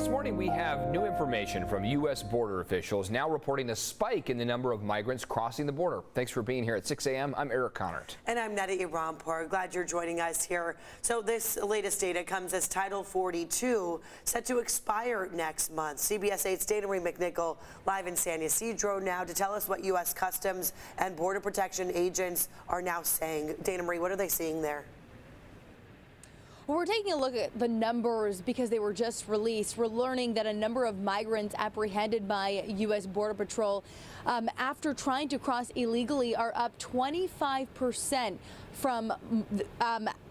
This morning we have new information from U.S. border officials now reporting a spike in the number of migrants crossing the border. Thanks for being here at 6 a.m. I'm Eric Connert. And I'm Neda Iranpour. Glad you're joining us here. So this latest data comes as Title 42 set to expire next month. CBS 8's Dana Marie McNichol live in San Ysidro now to tell us what U.S. Customs and Border Protection agents are now saying. Dana Marie, what are they seeing there? Well, we're taking a look at the numbers because they were just released. We're learning that a number of migrants apprehended by U.S. Border Patrol after trying to cross illegally are up 25% from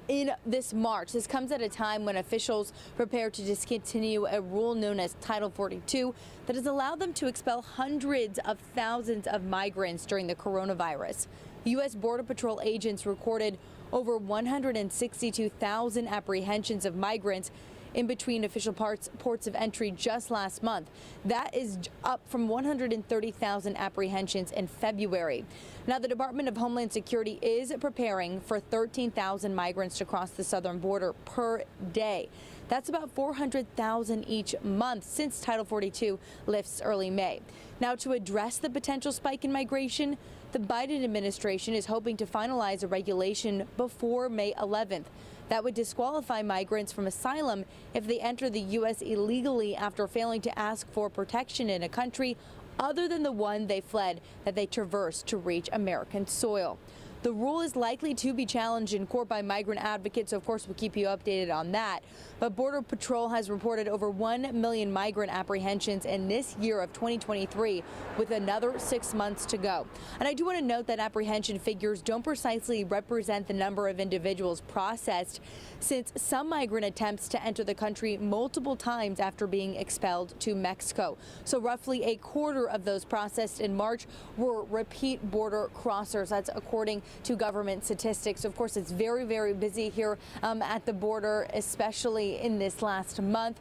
in this March. This comes at a time when officials prepare to discontinue a rule known as Title 42 that has allowed them to expel hundreds of thousands of migrants during the coronavirus. U.S. Border Patrol agents recorded over 162,000 apprehensions of migrants in between official ports of entry just last month. That is up from 130,000 apprehensions in February. Now, the Department of Homeland Security is preparing for 13,000 migrants to cross the southern border per day. That's about 400,000 each month since Title 42 lifts early May. Now, to address the potential spike in migration, the Biden administration is hoping to finalize a regulation before May 11th. That would disqualify migrants from asylum if they enter the U.S. illegally after failing to ask for protection in a country other than the one they fled that they traversed to reach American soil. The rule is likely to be challenged in court by migrant advocates, so of course we'll keep you updated on that. But Border Patrol has reported over 1 million migrant apprehensions in this year of 2023, with another 6 months to go. And I do want to note that apprehension figures don't precisely represent the number of individuals processed, since some migrant attempts to enter the country multiple times after being expelled to Mexico. So roughly a quarter of those processed in March were repeat border crossers. That's according to government statistics. Of course, it's very, very busy here at the border, especially in this last month.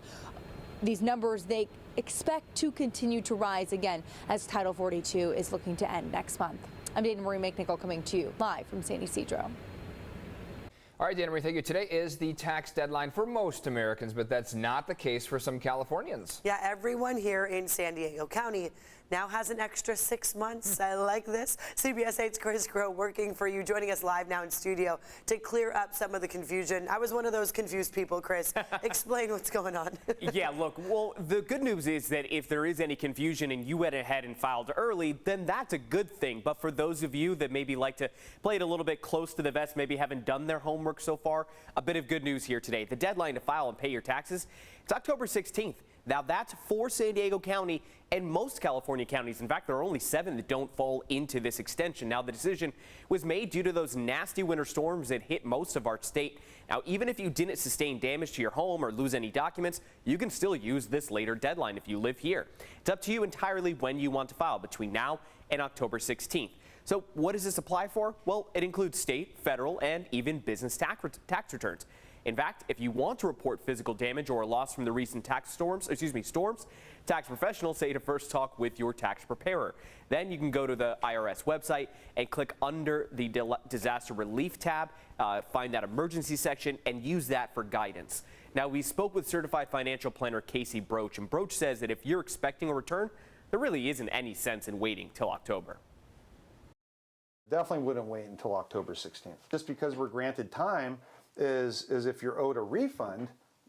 These numbers, they expect to continue to rise again as Title 42 is looking to end next month. I'm Dana Marie McNichol coming to you live from San Ysidro. All right, Dana Marie, thank you. Today is the tax deadline for most Americans, but that's not the case for some Californians. Yeah, everyone here in San Diego County now has an extra 6 months. I like this. CBS 8's Chris Crow working for you, joining us live now in studio to clear up some of the confusion. I was one of those confused people, Chris. Explain what's going on. Yeah, look, well, the good news is that if there is any confusion and you went ahead and filed early, then that's a good thing. But for those of you that maybe like to play it a little bit close to the vest, maybe haven't done their homework so far, a bit of good news here today. The deadline to file and pay your taxes, it's October 16th. Now, that's for San Diego County and most California counties. In fact, there are only 7 that don't fall into this extension. Now, the decision was made due to those nasty winter storms that hit most of our state. Now, even if you didn't sustain damage to your home or lose any documents, you can still use this later deadline if you live here. It's up to you entirely when you want to file between now and October 16th. So what does this apply for? Well, it includes state, federal, and even business tax returns. In fact, if you want to report physical damage or a loss from the recent storms, tax professionals say to first talk with your tax preparer. Then you can go to the IRS website and click under the disaster relief tab, find that emergency section, and use that for guidance. Now, we spoke with certified financial planner Casey Broach, and Broach says that if you're expecting a return, there really isn't any sense in waiting till October. Definitely wouldn't wait until October 16th. Just because we're granted time is if you're owed a refund,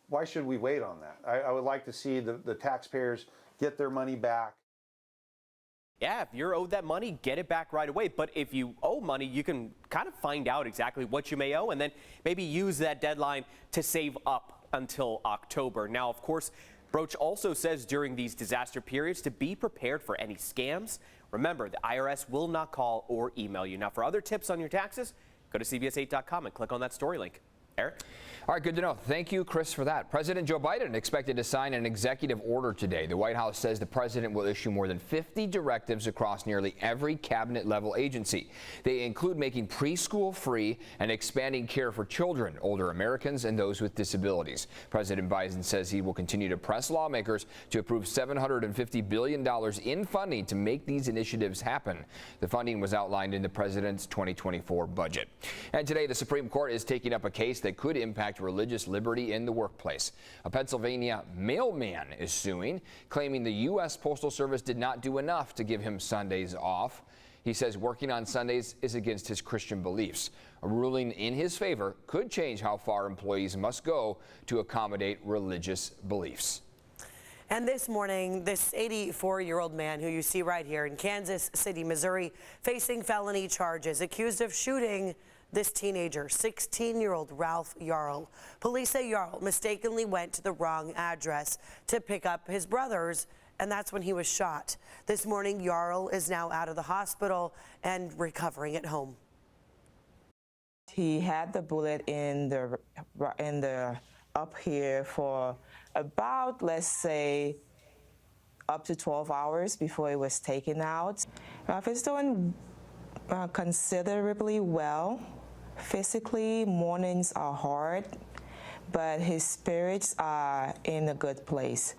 why should we wait on that? I would like to see the taxpayers get their money back. Yeah, if you're owed that money, get it back right away. But if you owe money, you can kind of find out exactly what you may owe and then maybe use that deadline to save up until October. Now, of course, Broach also says during these disaster periods to be prepared for any scams. Remember, the IRS will not call or email you. Now, for other tips on your taxes, go to CBS8.com and click on that story link. Eric? All right, good to know. Thank you, Chris, for that. President Joe Biden expected to sign an executive order today. The White House says the president will issue more than 50 directives across nearly every cabinet-level agency. They include making preschool free and expanding care for children, older Americans, and those with disabilities. President Biden says he will continue to press lawmakers to approve $750 billion in funding to make these initiatives happen. The funding was outlined in the president's 2024 budget. And today, the Supreme Court is taking up a case that could impact religious liberty in the workplace. A Pennsylvania mailman is suing, claiming the U.S. Postal Service did not do enough to give him Sundays off. He says working on Sundays is against his Christian beliefs. A ruling in his favor could change how far employees must go to accommodate religious beliefs. And this morning, this 84-year-old man who you see right here in Kansas City, Missouri, facing felony charges, accused of shooting this teenager, 16-year-old Ralph Yarl. Police say Yarl mistakenly went to the wrong address to pick up his brothers, and that's when he was shot. This morning, Yarl is now out of the hospital and recovering at home. He had the bullet in the up here for about, let's say, up to 12 hours before it was taken out. Ralph is doing considerably well. Physically, mornings are hard, but his spirits are in a good place.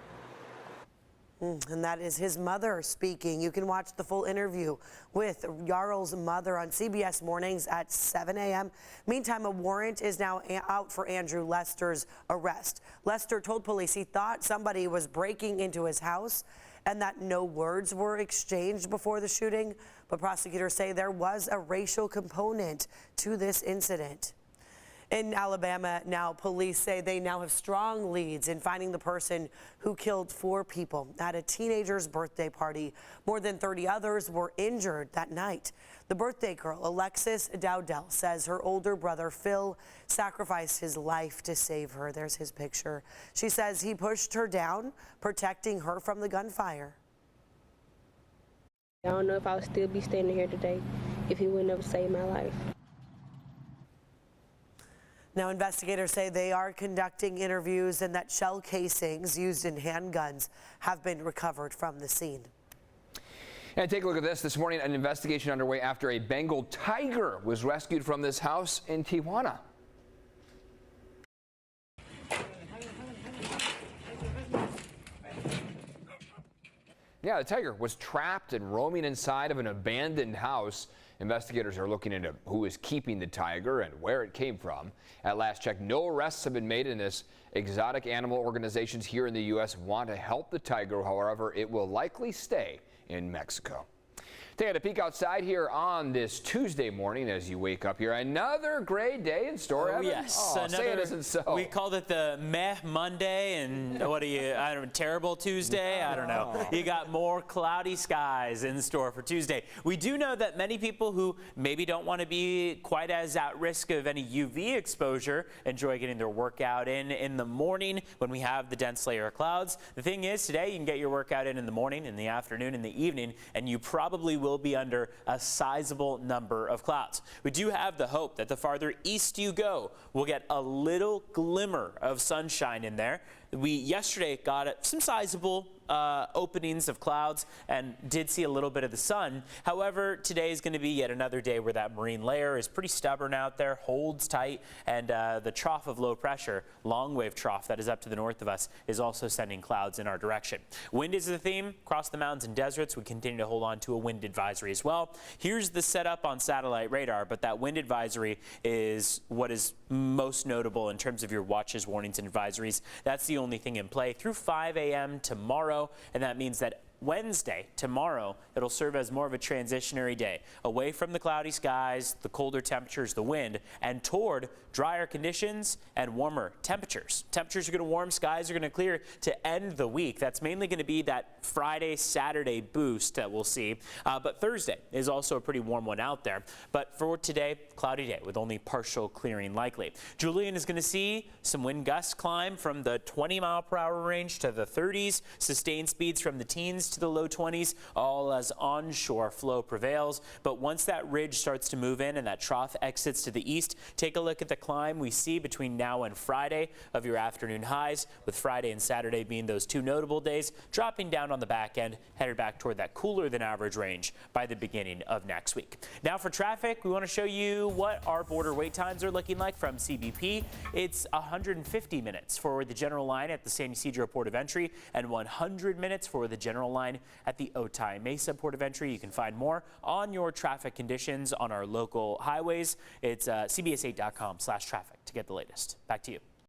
And that is his mother speaking. You can watch the full interview with Yarl's mother on CBS Mornings at 7 a.m. Meantime, a warrant is now out for Andrew Lester's arrest. Lester told police he thought somebody was breaking into his house and that no words were exchanged before the shooting. But prosecutors say there was a racial component to this incident. In Alabama now, police say they now have strong leads in finding the person who killed 4 people at a teenager's birthday party. More than 30 others were injured that night. The birthday girl, Alexis Dowdell, says her older brother, Phil, sacrificed his life to save her. There's his picture. She says he pushed her down, protecting her from the gunfire. I don't know if I would still be standing here today if he wouldn't have saved my life. Now, investigators say they are conducting interviews and that shell casings used in handguns have been recovered from the scene. And take a look at this. This morning, an investigation underway after a Bengal tiger was rescued from this house in Tijuana. Yeah, the tiger was trapped and roaming inside of an abandoned house. Investigators are looking into who is keeping the tiger and where it came from. At last check, no arrests have been made in this. Exotic animal organizations here in the U.S. want to help the tiger. However, it will likely stay in Mexico. Taking a peek outside here on this Tuesday morning as you wake up here. Another great day in store, Evan? Yes. Say it isn't so. We called it the Meh Monday, and what do you, I don't know, terrible Tuesday? I don't know. You got more cloudy skies in store for Tuesday. We do know that many people who maybe don't want to be quite as at risk of any UV exposure enjoy getting their workout in the morning when we have the dense layer of clouds. The thing is, today you can get your workout in the morning, in the afternoon, in the evening, and you probably will be under a sizable number of clouds. We do have the hope that the farther east you go, we'll get a little glimmer of sunshine in there. We yesterday got some sizable openings of clouds and did see a little bit of the sun. However, today is going to be yet another day where that marine layer is pretty stubborn out there, holds tight, and the trough of low pressure, long wave trough that is up to the north of us, is also sending clouds in our direction. Wind is the theme. Across the mountains and deserts, we continue to hold on to a wind advisory as well. Here's the setup on satellite radar, but that wind advisory is what is most notable in terms of your watches, warnings, and advisories. That's the only thing in play through 5 a.m. tomorrow, and that means that Wednesday, tomorrow, it'll serve as more of a transitionary day, away from the cloudy skies, the colder temperatures, the wind, and toward drier conditions and warmer temperatures. Temperatures are going to warm, skies are going to clear to end the week. That's mainly going to be that Friday, Saturday boost that we'll see. But Thursday is also a pretty warm one out there. But for today, cloudy day with only partial clearing likely. Julian is going to see some wind gusts climb from the 20-mile-per-hour range to the 30s, sustained speeds from the teens to the low 20s, all as onshore flow prevails. But once that ridge starts to move in and that trough exits to the east, take a look at the climb we see between now and Friday of your afternoon highs, with Friday and Saturday being those two notable days, dropping down on the back end, headed back toward that cooler than average range by the beginning of next week. Now for traffic, we want to show you what our border wait times are looking like from CBP. It's 150 minutes for the general line at the San Ysidro Port of Entry and 100 minutes for the general line line at the Otay Mesa port of entry. You can find more on your traffic conditions on our local highways. It's CBS8.com/traffic to get the latest. Back to you.